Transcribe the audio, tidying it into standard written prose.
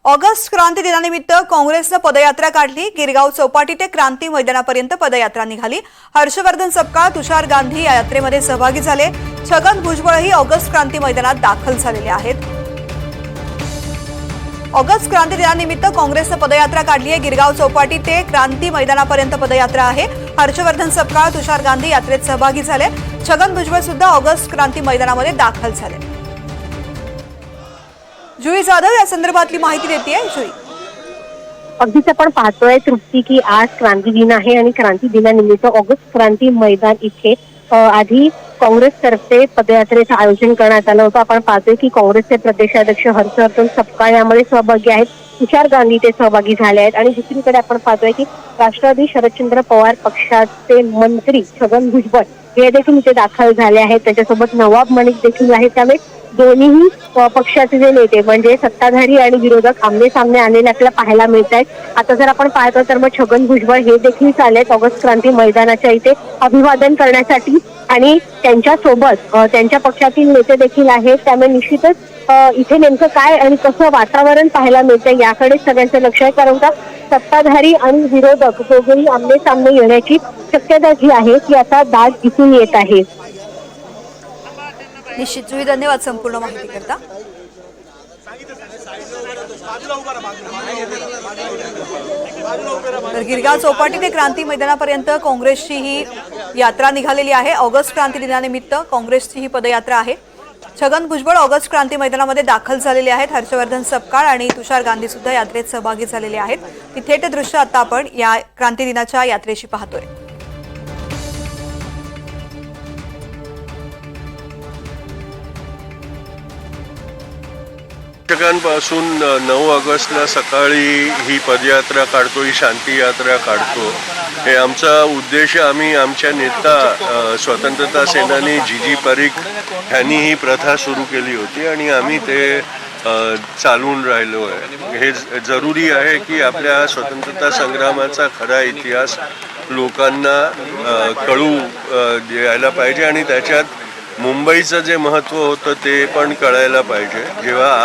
August क्रांती दिनानिमित्त काँग्रेसने पदयात्रा काढली। गिरगाव चौपाटी ते क्रांती मैदानापर्यंत पदयात्रा निघाली। हर्षवर्धन सपकाळ, तुषार गांधी या यात्रेमध्ये सहभागी झाले। छगन भुजबळही ऑगस्ट क्रांती मैदानात दाखल झालेले आहेत। ऑगस्ट क्रांती दिनानिमित्त काँग्रेसने पदयात्रा काढली आहे। गिरगाव चौपाटी ते क्रांती मैदानापर्यंत पदयात्रा आहे। हर्षवर्धन सपकाळ, तुषार गांधी यात्रेत सहभागी झाले। छगन भुजबळ सुद्धा ऑगस्ट क्रांती मैदानामध्ये दाखल झाले। जुई जाधव या संदर्भातली माहिती देते आहे। जुई, अगदीच आपण पाहतोय तृप्ती की आज क्रांती दिन आहे आणि क्रांती दिनानिमित्त ऑगस्ट क्रांती मैदान इथे आधी काँग्रेसतर्फे पदयात्रेचं आयोजन करण्यात आलं होतं। आपण पाहतोय की काँग्रेसचे प्रदेशाध्यक्ष हर्षवर्धन सपकाळ यामध्ये सहभागी आहेत। तुषार गांधी ते सहभागी झाले आहेत आणि दुसरीकडे आपण पाहतोय की राष्ट्रवादी शरदचंद्र पवार पक्षाचे मंत्री छगन भुजबळ हे देखील इथे दाखल झाले आहेत। त्याच्यासोबत नवाब मलिक देखील आहेत। त्यामुळे दोन्ही पक्षाचे जे नेते म्हणजे सत्ताधारी आणि विरोधक आमने सामने आलेले आपल्याला पाहायला मिळत आहेत। आता जर आपण पाहतो तर मग छगन भुजबळ हे देखील चाललेत ऑगस्ट क्रांती मैदानाच्या इथे अभिवादन करण्यासाठी आणि त्यांच्यासोबत त्यांच्या पक्षातील नेते देखील आहेत। त्यामुळे निश्चितच इथे नेमकं काय आणि कसं वातावरण पाहायला मिळतंय याकडे सगळ्यांचं लक्ष आहे। कारण का सत्ताधारी आणि विरोधक दोघेही आमने सामने येण्याची शक्यता जी आहे ती आता दाट दिसून येत आहे। निश्चित जुई, धन्यवाद संपूर्ण माहिती करता। तर गिरगाव चौपाटी ते क्रांती मैदानापर्यंत काँग्रेसची ही यात्रा निघालेली आहे। ऑगस्ट क्रांती दिनानिमित्त काँग्रेसची ही पदयात्रा आहे। छगन भुजबळ ऑगस्ट क्रांती मैदानामध्ये दाखल झालेले आहेत। हर्षवर्धन सपकाळ आणि तुषार गांधी सुद्धा यात्रेत सहभागी झालेले आहेत। ती थेट दृश्य आता आपण या क्रांती दिनाच्या यात्रेची पाहतोय। पासून 9 ऑगस्टला सकाळी ही पदयात्रा काढतो, ही शांती यात्रा काढतो। हे आमचा उद्देश, आम्ही आमच्या नेता स्वतंत्रता सेनानी जी परीख यांनी ही प्रथा सुरू केली होती आणि आम्ही ते चालवून राहिलो आहे। हे जरुरी आहे की आपल्या स्वतंत्रता संग्रामाचा खरा इतिहास लोकांना कळू द्यायला पाहिजे आणि त्याच्यात मुंबईचं जे महत्त्व होतं ते पण कळायला पाहिजे। जेव्हा